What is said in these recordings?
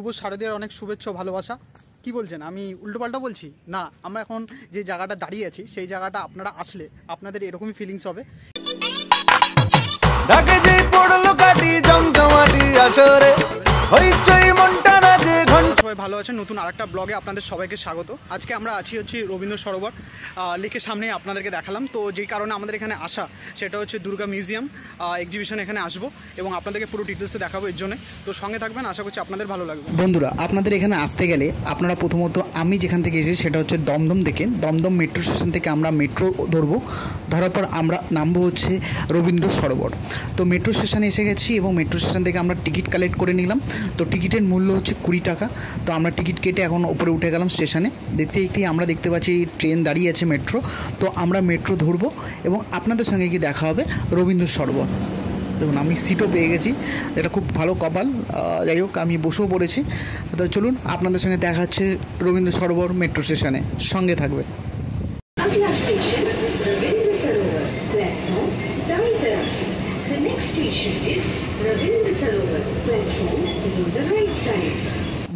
শুভ শারদীয়ার অনেক শুভেচ্ছা ভালোবাসা। কি বলছেন, আমি উল্টোপাল্টা বলছি না? আমরা এখন যে জায়গাটা দাঁড়িয়ে আছি সেই জায়গাটা আপনারা আসলে আপনাদের এরকমই ফিলিংস হবে। সবাই ভালো আছেন, নতুন আরেকটা ব্লগে আপনাদের সবাইকে স্বাগত। আজকে আমরা আছি রবীন্দ্র সরোবর লেকের সামনে, আপনাদেরকে দেখালাম। তো যেই কারণে আমাদের এখানে আসা সেটা হচ্ছে দুর্গা মিউজিয়াম এক্সিবিশন এখানে আসবো এবং আপনাদেরকে পুরো ডিটেলসে দেখাবো এর জন্য। তো সঙ্গে থাকবেন, আশা করছি আপনাদের ভালো লাগবে। বন্ধুরা, আপনাদের এখানে আসতে গেলে আপনারা প্রথমত আমি যেখান থেকে এসেছি সেটা হচ্ছে দমদম থেকে, দমদম মেট্রো স্টেশন থেকে আমরা মেট্রো ধরবো। ধরার পর আমরা নামবো হচ্ছে রবীন্দ্র সরোবর। তো মেট্রো স্টেশনে এসে গেছি এবং মেট্রো স্টেশন থেকে আমরা টিকিট কালেক্ট করে নিলাম। তো টিকিটের মূল্য হচ্ছে 20 টাকা। তো আমরা টিকিট কেটে এখন ওপরে উঠে গেলাম স্টেশনে। দেখতেই আমরা দেখতে পাচ্ছি ট্রেন দাঁড়িয়ে আছে মেট্রো। তো আমরা মেট্রো ধরবো এবং আপনাদের সঙ্গে কি দেখা হবে রবীন্দ্র সরোবর। দেখুন, আমি সিটও পেয়ে গেছি, এটা খুব ভালো কপাল। যাই হোক, আমি বসেও পড়েছি। তো চলুন, আপনাদের সঙ্গে দেখা হচ্ছে রবীন্দ্র সরোবর মেট্রো স্টেশনে, সঙ্গে থাকবে।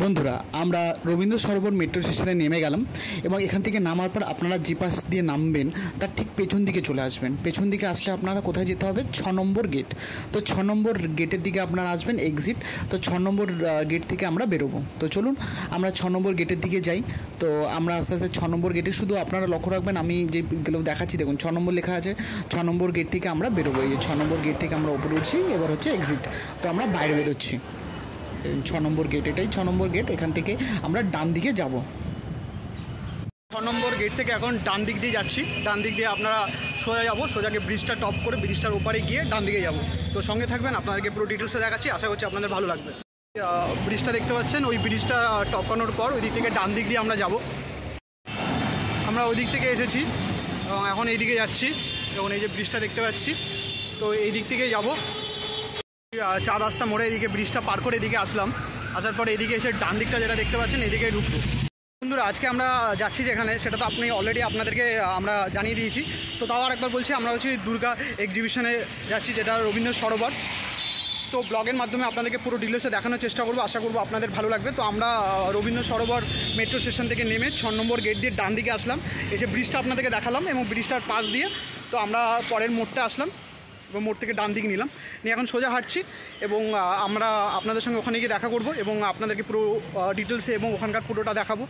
বন্ধুরা, আমরা রবীন্দ্র সরোবর মেট্রো স্টেশনে নেমে গেলাম এবং এখান থেকে নামার পর আপনারা যে পাশ দিয়ে নামবেন তার ঠিক পেছন দিকে চলে আসবেন। পেছন দিকে আসলে আপনারা কোথায় যেতে হবে? 6 নম্বর গেট। তো 6 নম্বর গেটের দিকে আপনারা আসবেন, এক্সিট। তো 6 নম্বর গেট থেকে আমরা বেরোবো। তো চলুন আমরা 6 নম্বর গেটের দিকে যাই। তো আমরা আস্তে আস্তে 6 নম্বর গেটে, শুধু আপনারা লক্ষ্য রাখবেন আমি যেগুলো দেখাচ্ছি দেখুন 6 নম্বর লেখা আছে। 6 নম্বর গেট থেকে আমরা বেরোবো। এই 6 নম্বর গেট থেকে আমরা উপরে উঠছি, এবার হচ্ছে এক্সিট। তো আমরা বাইরে বেরোচ্ছি। 6 নম্বর গেট, এটাই 6 নম্বর গেট। এখান থেকে আমরা ডান দিকে যাব। 6 নম্বর গেট থেকে এখন ডান দিক দিয়ে যাচ্ছি। ডান দিক দিয়ে আপনারা সোজা যাবো, সোজাকে ব্রিজটা টপ করে ব্রিজটার ওপারে গিয়ে ডান দিকে যাব। তো সঙ্গে থাকবেন, আপনাদেরকে পুরো ডিটেলসে দেখাচ্ছি, আশা করছি আপনাদের ভালো লাগবে। ব্রিজটা দেখতে পাচ্ছেন, ওই ব্রিজটা টপ করানোর পর ওই দিক থেকে ডান দিক দিয়ে আমরা যাব। আমরা ওই দিক থেকে এসেছি এবং এখন এই দিকে যাচ্ছি এবং এই যে ব্রিজটা দেখতে পাচ্ছি, তো এই দিক থেকেই যাবো। 4 রাস্তা মোড়ে এদিকে ব্রিজটা পার করে এদিকে আসলাম। আসার পরে এদিকে এসে ডান দিকটা যেটা দেখতে পাচ্ছেন এদিকে ঢুকবো। বন্ধুরা, আজকে আমরা যাচ্ছি যেখানে সেটা তো আপনি অলরেডি আপনাদেরকে আমরা জানিয়ে দিয়েছি। তো তাও আর একবার বলছি, আমরা হচ্ছে দুর্গা এক্সিবিশনে যাচ্ছি, যেটা রবীন্দ্র সরোবর। তো ব্লগের মাধ্যমে আপনাদেরকে পুরো ডিটেলসে দেখানোর চেষ্টা করবো, আশা করবো আপনাদের ভালো লাগবে। তো আমরা রবীন্দ্র সরোবর মেট্রো স্টেশন থেকে নেমে 6 নম্বর গেট দিয়ে ডান দিকে আসলাম, এসে ব্রিজটা আপনাদেরকে দেখালাম এবং ব্রিজটার পাশ দিয়ে তো আমরা পরের মোড়টা আসলাম এবং মোড় থেকে ডান দিকে নিলাম, নিয়ে এখন সোজা হাঁটছি এবং আমরা আপনাদের সঙ্গে ওখানে গিয়ে দেখা করব এবং আপনাদেরকে পুরো ডিটেলসে এবং ওখানকার পুরোটা দেখাবো।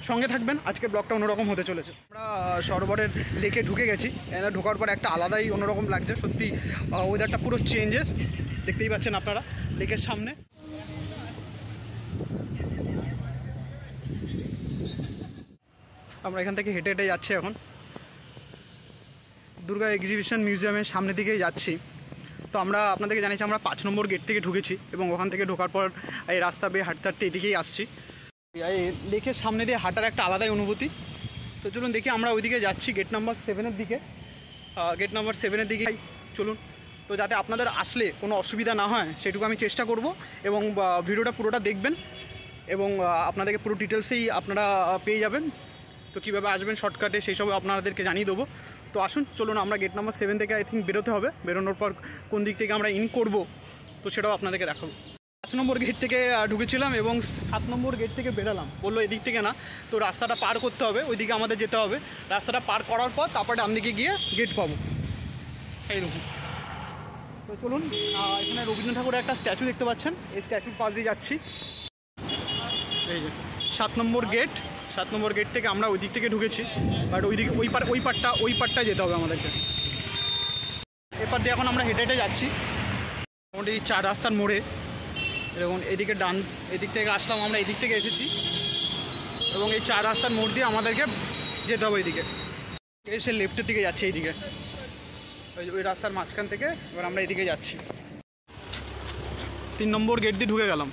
সঙ্গে থাকবেন, আজকে ব্লগটা অন্যরকম হতে চলেছে। আমরা সরোবরের লেকে ঢুকে গেছি। ঢোকার পর একটা আলাদাই অন্যরকম লাগছে, সত্যি ওয়েদারটা পুরো চেঞ্জেস, দেখতেই পাচ্ছেন আপনারা লেকের সামনে। আমরা এখান থেকে হেঁটে হেঁটে যাচ্ছি, এখন দুর্গা এক্সিবিশন মিউজিয়ামের সামনের দিকেই যাচ্ছি। তো আমরা আপনাদেরকে জানিয়েছি আমরা 5 নম্বর গেট থেকে ঢুকেছি এবং ওখান থেকে ঢোকার পর এই রাস্তা বেয়ে হাঁটতে হাঁটতে এদিকেই আসছি। এই লেকের সামনে দিয়ে হাঁটার একটা আলাদাই অনুভূতি। তো চলুন দেখি, আমরা ওইদিকে যাচ্ছি গেট নাম্বার 7-এর দিকে। গেট নাম্বার 7-এর দিকে চলুন। তো যাতে আপনাদের আসলে কোনো অসুবিধা না হয় সেটুকু আমি চেষ্টা করব এবং ভিডিওটা পুরোটা দেখবেন এবং আপনাদেরকে পুরো ডিটেলসেই আপনারা পেয়ে যাবেন। তো কীভাবে আসবেন শর্টকাটে সেই সব আপনাদেরকে জানিয়ে দেবো। তো আসুন, চলুন আমরা গেট নাম্বার 7 থেকে আই থিঙ্ক বেরোতে হবে। বেরোনোর পর কোন দিক থেকে আমরা ইন করব তো সেটাও আপনাদেরকে দেখাবো। 5 নম্বর গেট থেকে ঢুকেছিলাম এবং 7 নম্বর গেট থেকে বেরোলাম। বললো এদিক থেকে না, তো রাস্তাটা পার করতে হবে, ওইদিকে আমাদের যেতে হবে। রাস্তাটা পার করার পর তারপর ডান দিকে গিয়ে গেট পাবো। এই দেখুন। তো চলুন, এখানে রবীন্দ্র ঠাকুরের একটা স্ট্যাচু দেখতে পাচ্ছেন, এই স্ট্যাচুর পাশ দিয়ে যাচ্ছি। এই যে 7 নম্বর গেট। 7 নম্বর গেট থেকে আমরা ওই দিক থেকে ঢুকেছি, বাট ওইদিকে ওই পারটায় যেতে হবে আমাদেরকে। এপার দিয়ে এখন আমরা হেঁটে হেঁটে যাচ্ছি মোটামুটি 4 রাস্তার মোড়ে। এবং এদিকে এদিক থেকে আসলাম, আমরা এদিক থেকে এসেছি এবং এই 4 রাস্তার মোড় দিয়ে আমাদেরকে যেতে হবে এইদিকে। এসে লেফটের দিকে যাচ্ছি, এইদিকে ওই রাস্তার মাঝখান থেকে এবার আমরা এদিকে যাচ্ছি। 3 নম্বর গেট দিয়ে ঢুকে গেলাম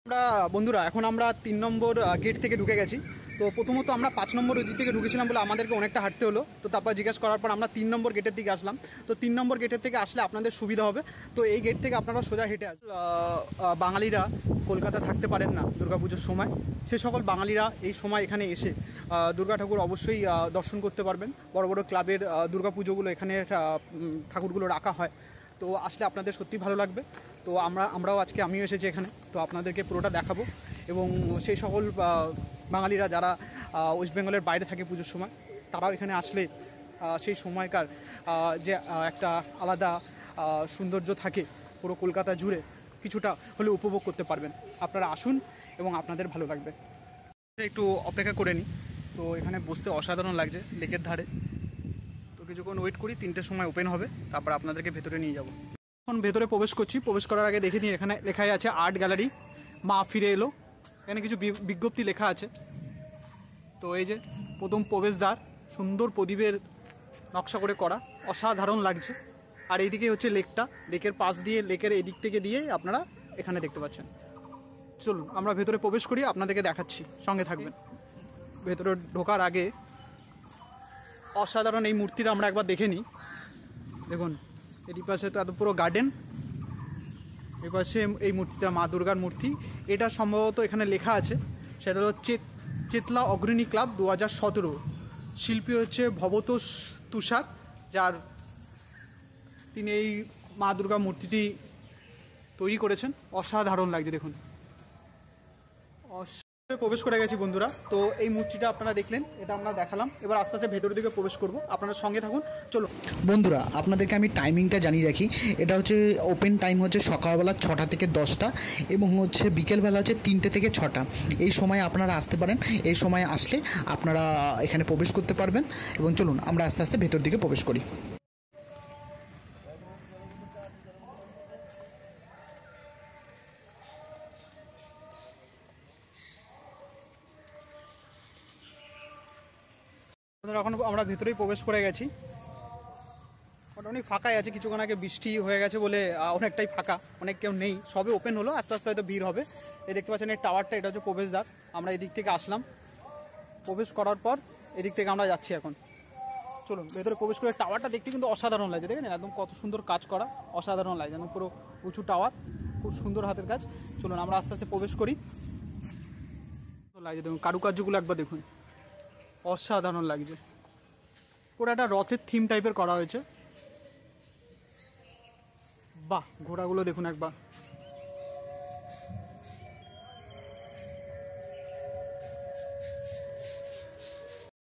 আমরা। বন্ধুরা, এখন আমরা 3 নম্বর গেট থেকে ঢুকে গেছি। তো প্রথমত আমরা 5 নম্বর ওই দিক থেকে ঢুকেছিলাম বলে আমাদেরকে অনেকটা হাঁটতে হলো। তো তারপর জিজ্ঞাসা করার পর আমরা 3 নম্বর গেটের দিকে আসলাম। তো 3 নম্বর গেটের থেকে আসলে আপনাদের সুবিধা হবে। তো এই গেট থেকে আপনারা সোজা হেঁটে বাঙালিরা কলকাতা থাকতে পারেন না দুর্গাপুজোর সময়, সে সকল বাঙালিরা এই সময় এখানে এসে দুর্গা ঠাকুর অবশ্যই দর্শন করতে পারবেন। বড় বড় ক্লাবের দুর্গাপুজোগুলো এখানে ঠাকুরগুলো রাখা হয়। তো আসলে আপনাদের সত্যি ভালো লাগবে। তো আমরাও আমিও এসেছি এখানে, তো আপনাদেরকে পুরোটা দেখাবো। এবং সেই সকল বাঙালিরা যারা ওয়েস্ট বেঙ্গলের বাইরে থাকে পুজোর সময়, তারাও এখানে আসলে সেই সময়কার যে একটা আলাদা সৌন্দর্য থাকে পুরো কলকাতা জুড়ে কিছুটা হলে উপভোগ করতে পারবেন। আপনারা আসুন এবং আপনাদের ভালো লাগবে। একটু অপেক্ষা করে নিই, তো এখানে বসতে অসাধারণ লাগছে লেকের ধারে। তো কিছুক্ষণ ওয়েট করি, 3টের সময় ওপেন হবে, তারপর আপনাদেরকে ভেতরে নিয়ে যাব। এখন ভেতরে প্রবেশ করছি। প্রবেশ করার আগে দেখে নিই, এখানে লেখাই আছে আর্ট গ্যালারি মা ফিরে এলো। এখানে কিছু বিজ্ঞপ্তি লেখা আছে। তো এই যে প্রথম প্রবেশদ্বার, সুন্দর প্রদীপের নকশা করে করা, অসাধারণ লাগছে। আর এইদিকে হচ্ছে লেকটা, লেকের পাশ দিয়ে, লেকের এদিক থেকে দিয়ে আপনারা এখানে দেখতে পাচ্ছেন। চলুন আমরা ভেতরে প্রবেশ করি, আপনাদেরকে দেখাচ্ছি, সঙ্গে থাকবেন। ভেতরে ঢোকার আগে অসাধারণ এই মূর্তিটা আমরা একবার দেখে নিই। দেখুন এদিক পাশে তো এত পুরো গার্ডেন, এই পাশে এই মূর্তিটা মা দুর্গার মূর্তি। এটা সম্ভবত এখানে লেখা আছে, সেটা হচ্ছে চেতলা অগ্রণী ক্লাব 2017। শিল্পী হচ্ছে ভবতোষ তুষার, তিনি এই মা দুর্গা মূর্তিটি তৈরি করেছেন। অসাধারণ লাগছে দেখুন। প্রবেশ করে গেছি বন্ধুরা। তো এই মূর্তিটা আপনারা দেখলেন, এটা আমরা দেখালাম। এবার আস্তে আস্তে ভেতরের দিকে প্রবেশ করব, আপনারা সঙ্গে থাকুন। চলো বন্ধুরা, আপনাদেরকে আমি টাইমিংটা জানিয়ে রাখি। এটা হচ্ছে ওপেন টাইম হচ্ছে সকালবেলা 6টা থেকে 10টা এবং হচ্ছে বিকেলবেলা হচ্ছে 3টে থেকে 6টা। এই সময় আপনারা আসতে পারেন। এই সময় আসলে আপনারা এখানে প্রবেশ করতে পারবেন। এবং চলুন আমরা আস্তে আস্তে ভেতর দিকে প্রবেশ করি। এখন আমরা ভেতরেই প্রবেশ করে গেছি। মোটামুটি ফাঁকাই আছে, কিছুক্ষণ আগে বৃষ্টি হয়ে গেছে বলে অনেকটাই ফাঁকা, অনেক কেউ নেই, সবে ওপেন হলো। আস্তে আস্তে হয়তো ভিড় হবে। এই দেখতে পাচ্ছেন এই টাওয়ারটা, এটা হচ্ছে প্রবেশদ্বার। আমরা এদিক থেকে আসলাম, প্রবেশ করার পর এদিক থেকে আমরা যাচ্ছি এখন। চলুন ভেতরে প্রবেশ করে। টাওয়ারটা দেখতে কিন্তু অসাধারণ লাগছে, দেখেন একদম কত সুন্দর কাজ করা, অসাধারণ লাগছে, একদম পুরো উঁচু টাওয়ার, খুব সুন্দর হাতের কাজ। চলুন আমরা আস্তে আস্তে প্রবেশ করি। লাগছে দেখুন, কারুকার্যগুলো একবার দেখুন, অসাধারণ লাগছে। পুরো একটা রথের থিম টাইপের করা হয়েছে। বাহ, ঘোড়াগুলো দেখুন একবার।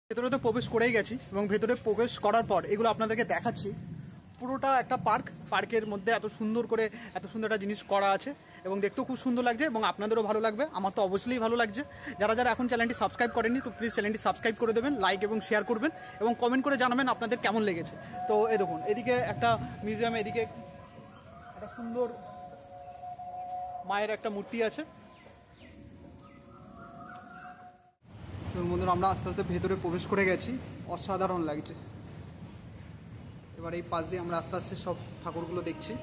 ভেতরে তো প্রবেশ করেই গেছি এবং ভেতরে প্রবেশ করার পর এগুলো আপনাদেরকে দেখাচ্ছি। পুরোটা একটা পার্ক, পার্কের মধ্যে এত সুন্দর করে এত সুন্দর একটা জিনিস করা আছে এবং দেখতেও খুব সুন্দর লাগছে এবং আপনাদেরও ভালো লাগবে। আমার তো অবশ্যই ভালো লাগছে। যারা যারা এখন চ্যানেলটি সাবস্ক্রাইব করেননি, তো প্লিজ চ্যানেলটি সাবস্ক্রাইব করে দেবেন, লাইক এবং শেয়ার করবেন এবং কমেন্ট করে জানাবেন আপনাদের কেমন লেগেছে। তো এই দেখুন, এদিকে একটা মিউজিয়াম, এদিকে একটা সুন্দর মায়ের একটা মূর্তি আছে। বন্ধুরা, আমরা আস্তে আস্তে ভেতরে প্রবেশ করে গেছি, অসাধারণ লাগছে। এবার এই পাশ দিয়ে আমরা আস্তে আস্তে সব ঠাকুরগুলো দেখছি।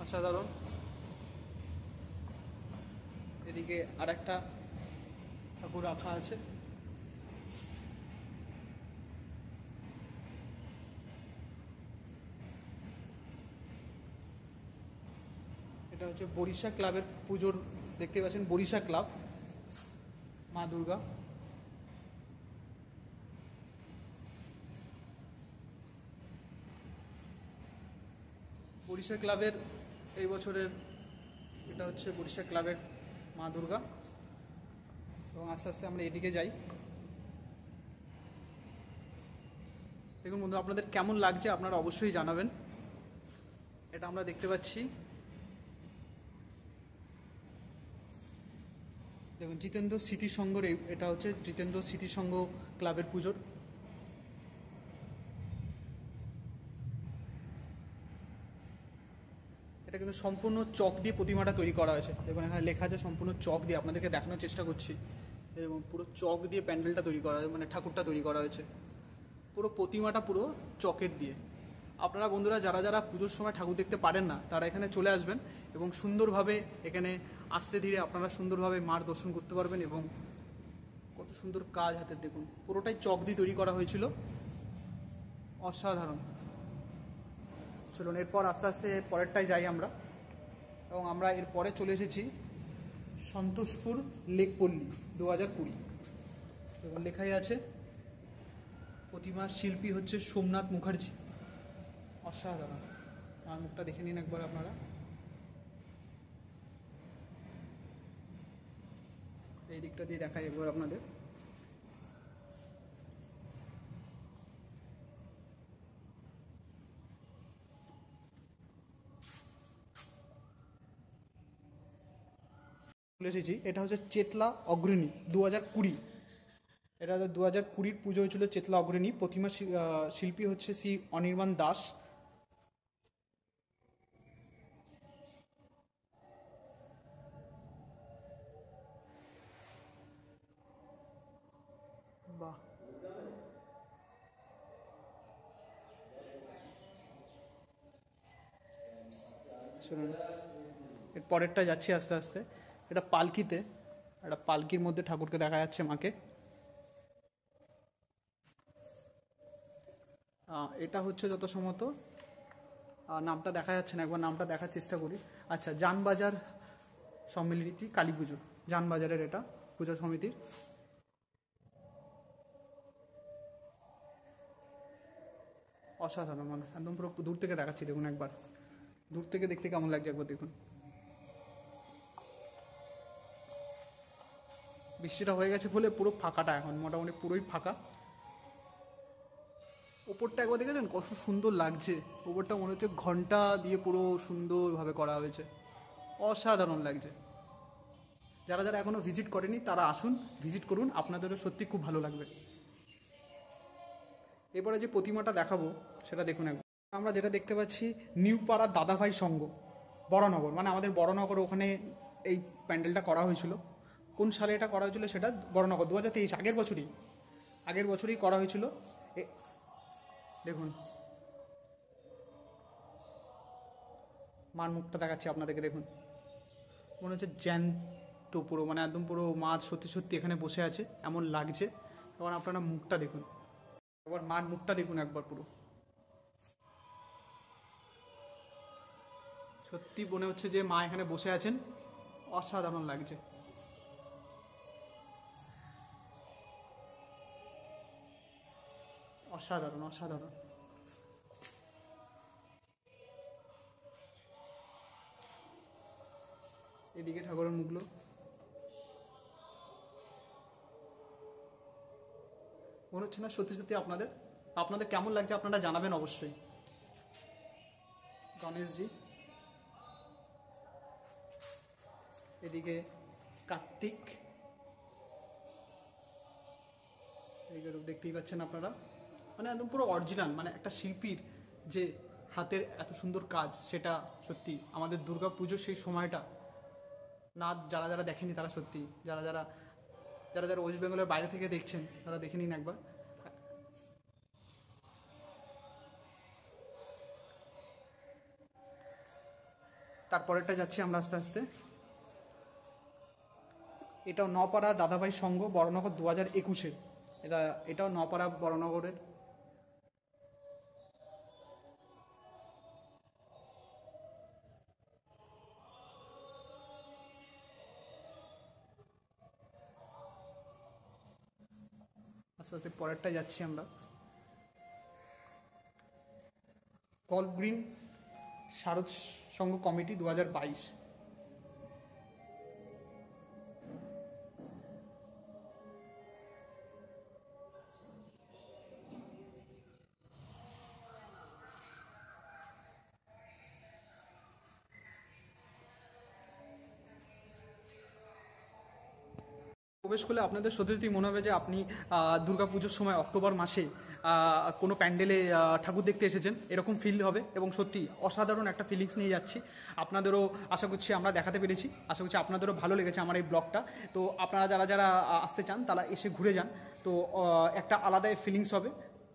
অসাধারণ। এদিকে আর একটা ঠাকুর রাখা আছে। এটা হচ্ছে বরিশা ক্লাবের পুজোর, দেখতে পাচ্ছেন বরিশা ক্লাব মা দুর্গা। বরিশা ক্লাবের এই বছরের, এটা হচ্ছে বরিশা ক্লাবের মা দুর্গা। এবং আস্তে আস্তে আমরা এদিকে যাই। দেখুন বন্ধুরা, আপনাদের কেমন লাগছে আপনারা অবশ্যই জানাবেন। এটা আমরা দেখতে পাচ্ছি, দেখুন জিতেন্দ্র স্মৃতি সংঘের, এটা হচ্ছে জিতেন্দ্র স্মৃতি সংঘ ক্লাবের পুজোর। এটা কিন্তু সম্পূর্ণ চক দিয়ে প্রতিমাটা তৈরি করা হয়েছে। দেখুন এখানে লেখা আছে সম্পূর্ণ চক দিয়ে, আপনাদেরকে দেখানোর চেষ্টা করছি। এবং পুরো চক দিয়ে প্যান্ডেলটা তৈরি করা হয়েছে, মানে ঠাকুরটা তৈরি করা হয়েছে। পুরো প্রতিমাটা পুরো চকের দিয়ে। আপনারা বন্ধুরা যারা যারা পুজোর সময় ঠাকুর দেখতে পারেন না, তারা এখানে চলে আসবেন এবং সুন্দরভাবে এখানে আস্তে ধীরে আপনারা সুন্দরভাবে মার দর্শন করতে পারবেন। এবং কত সুন্দর কাজ হাতের, দেখুন পুরোটাই চক দিয়ে তৈরি করা হয়েছিল, অসাধারণ। চলুন এরপর আস্তে আস্তে পরেরটাই যাই আমরা। এবং আমরা এরপরে চলে এসেছি সন্তোষপুর লেকপল্লী 2020। এবং লেখাই আছে প্রতিমার শিল্পী হচ্ছে সোমনাথ মুখার্জি। অসাধারণ। আমার মুখটা দেখে নিন একবার আপনারা। এই দিকটা দিয়ে দেখাই একবার আপনাদের। চলে এসেছি, এটা হচ্ছে চেতলা অগ্রণী 2020। এটা 2020 পুজো হয়েছিল চেতলা অগ্রণী। প্রতিমা শিল্পী হচ্ছে শ্রী অনির্বাণ দাস। বাহ, শুনুন এর পরেরটা যাচ্ছি আস্তে আস্তে। এটা পালকিতে, একটা পালকির মধ্যে ঠাকুরকে দেখা যাচ্ছে মাকে। এটা হচ্ছে যত সম্ভবত নামটা দেখা যাচ্ছে না, একবার নামটা দেখার চেষ্টা করি। আচ্ছা, জানবাজার সম্মিলিত কালী পুজো, জানবাজারের এটা পুজো সমিতির। অসাধারণ, মানে একদম পুরো দূর থেকে দেখাচ্ছি, দেখুন একবার দূর থেকে দেখতে কেমন লাগছে একবার দেখুন। বৃষ্টিটা হয়ে গেছে বলে পুরো ফাঁকাটা, এখন মোটামুটি পুরোই ফাঁকা। ওপরটা একবার দেখেছেন কত সুন্দর লাগছে। ওপরটা মনে হচ্ছে ঘন্টা দিয়ে পুরো সুন্দরভাবে করা হয়েছে, অসাধারণ লাগছে। যারা যারা এখনও ভিজিট করেনি তারা আসুন, ভিজিট করুন, আপনাদেরও সত্যি খুব ভালো লাগবে। এরপরে যে প্রতিমাটা দেখাবো সেটা দেখুন একবার। আমরা যেটা দেখতে পাচ্ছি নিউ পাড়া দাদাভাই সংঘ, বড়নগর, মানে আমাদের বড়নগর, ওখানে এই প্যান্ডেলটা করা হয়েছিল। কোন সালে এটা করা হয়েছিল সেটা বড়নগর 2023, আগের বছরই করা হয়েছিল। দেখুন মার মুখটা দেখাচ্ছি আপনাদেরকে, দেখুন মনে হচ্ছে জ্যান্ত পুরো, মানে একদম পুরো মা সত্যি সত্যি এখানে বসে আছে এমন লাগছে। এবার আপনারা মুখটা দেখুন, এবার মার মুখটা দেখুন একবার পুরো, সত্যি মনে হচ্ছে যে মা এখানে বসে আছেন। অসাধারণ লাগছে। অসাধারণ অসাধারণ। এদিকে ঠাকুরের মুখগুলো মনে হচ্ছে না সত্যি সত্যি আপনাদের কেমন লাগছে আপনারা জানাবেন অবশ্যই। গণেশজি, এদিকে কার্তিক, এদিকে দেখতেই পাচ্ছেন আপনারা, মানে একদম পুরো অরিজিনাল, মানে একটা শিল্পীর যে হাতের এত সুন্দর কাজ, সেটা সত্যি আমাদের দুর্গা পুজোর সেই সময়টা না, যারা যারা দেখেনি তারা সত্যি, যারা যারা ওয়েস্ট বেঙ্গলের বাইরে থেকে দেখছেন তারা দেখে নিন একবার। তারপরেরটা যাচ্ছি আমরা আস্তে আস্তে। এটাও নপাড়া দাদাভাই সংঘ, বড়নগর 2021। এটাও নপাড়া বড়নগরের। আস্তে আস্তে পরেরটা যাচ্ছি আমরা। গল্ফ গ্রিন শারদ সংঘ কমিটি 2022। প্রবেশ করলে আপনাদের সত্যি সত্যি মনে হবে যে আপনি দুর্গাপুজোর সময় অক্টোবর মাসে কোনো প্যান্ডেলে ঠাকুর দেখতে এসেছেন, এরকম ফিল হবে। এবং সত্যি অসাধারণ একটা ফিলিংস নিয়ে যাচ্ছি। আপনাদেরও আশা করছি আমরা দেখাতে পেরেছি, আশা করছি আপনাদেরও ভালো লেগেছে আমার এই ব্লগটা। তো আপনারা যারা যারা আসতে চান তারা এসে ঘুরে যান, তো একটা আলাদাই ফিলিংস হবে।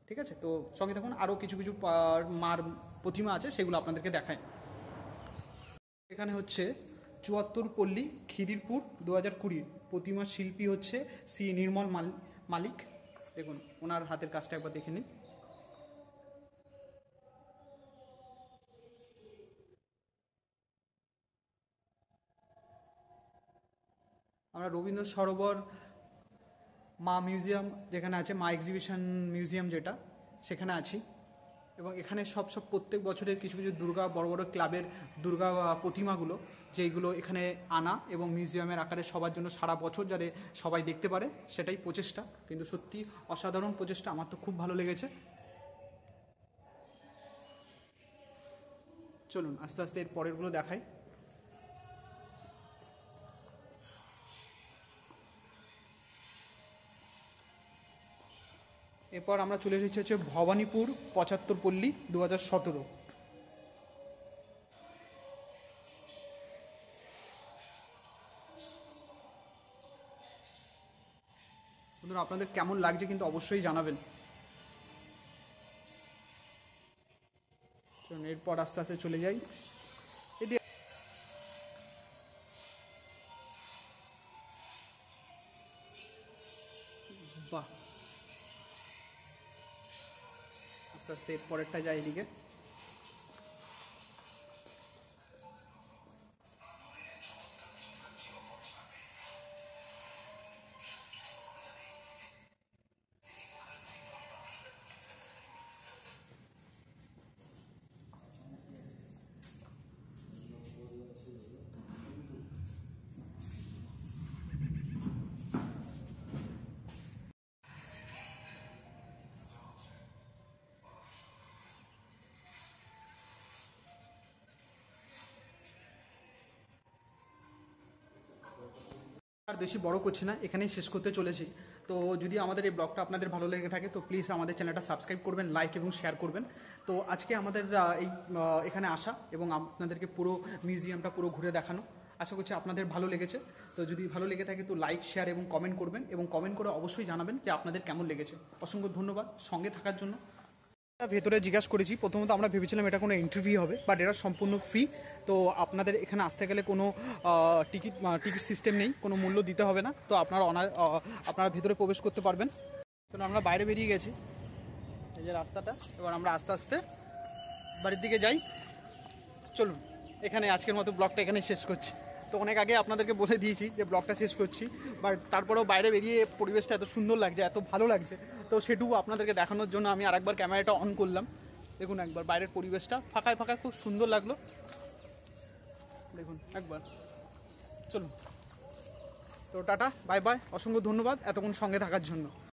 ঠিক আছে, তো সঙ্গে থাকুন, আরও কিছু কিছু মার প্রতিমা আছে সেগুলো আপনাদেরকে দেখায়। এখানে হচ্ছে 74 পল্লী খিদিরপুর 2020। প্রতিমার শিল্পী হচ্ছে শ্রী নির্মল মালিক। দেখুন ওনার হাতের কাজটা একবার দেখে নিন। আমরা রবীন্দ্র সরোবর মা মিউজিয়াম যেখানে আছে, মা এক্সিবিশন মিউজিয়াম যেটা, সেখানে আছি। এবং এখানে সব প্রত্যেক বছরের কিছু কিছু দুর্গা, বড় বড় ক্লাবের দুর্গা প্রতিমাগুলো যেইগুলো এখানে আনা এবং মিউজিয়ামের আকারে সবার জন্য সারা বছর যাতে সবাই দেখতে পারে, সেটাই প্রচেষ্টা। কিন্তু সত্যি অসাধারণ প্রচেষ্টা, আমার তো খুব ভালো লেগেছে। চলুন আস্তে আস্তে এর পরেরগুলো দেখাই। এরপর আমরা চলে এসেছি হচ্ছে ভবানীপুর ৭৫ পল্লী 2017। বন্ধুরা আপনাদের কেমন লাগছে কিন্তু অবশ্যই জানাবেন। চলুন এরপর আস্তে আস্তে চলে যাই। এদিকে বাহ, আস্তে আস্তে এর পরেরটা যাই এদিকে। আর বেশি বড় করছি না, এখানেই শেষ করতে চলেছি। তো যদি আমাদের এই ব্লগটা আপনাদের ভালো লেগে থাকে তো প্লিজ আমাদের চ্যানেলটা সাবস্ক্রাইব করবেন, লাইক এবং শেয়ার করবেন। তো আজকে আমাদের এখানে আসা এবং আপনাদেরকে পুরো মিউজিয়ামটা পুরো ঘুরে দেখানো, আশা করছি আপনাদের ভালো লেগেছে। তো যদি ভালো লেগে থাকে তো লাইক, শেয়ার এবং কমেন্ট করবেন, এবং কমেন্ট করে অবশ্যই জানাবেন যে আপনাদের কেমন লেগেছে। অসংখ্য ধন্যবাদ সঙ্গে থাকার জন্য। ভেতরে জিজ্ঞাসা করেছি, প্রথমত আমরা ভেবেছিলাম এটা কোনো ইন্টারভিউ হবে, বাট এটা সম্পূর্ণ ফ্রি। তো আপনাদের এখানে আসতে গেলে কোনো টিকিট সিস্টেম নেই, কোনো মূল্য দিতে হবে না। তো আপনারা ভেতরে প্রবেশ করতে পারবেন। তো আমরা বাইরে বেরিয়ে গেছি, এই যে রাস্তাটা। এবার আমরা আস্তে আস্তে বাড়ির দিকে যাই। চলুন এখানে আজকের মতো ব্লগটা এখানে শেষ করছি। তো অনেক আগে আপনাদেরকে বলে দিয়েছি যে ব্লগটা শেষ করছি, বাট তারপরেও বাইরে বেরিয়ে পরিবেশটা এত সুন্দর লাগছে, এত ভালো লাগছে, তো সেটুকু আপনাদেরকে দেখানোর জন্য আমি আরেকবার ক্যামেরাটা অন করলাম। দেখুন একবার বাইরের পরিবেশটা, ফাঁকায় ফাঁকায় খুব সুন্দর লাগলো। দেখুন একবার, চলুন। তো টাটা, বাই বাই, অসংখ্য ধন্যবাদ এতক্ষণ সঙ্গে থাকার জন্য।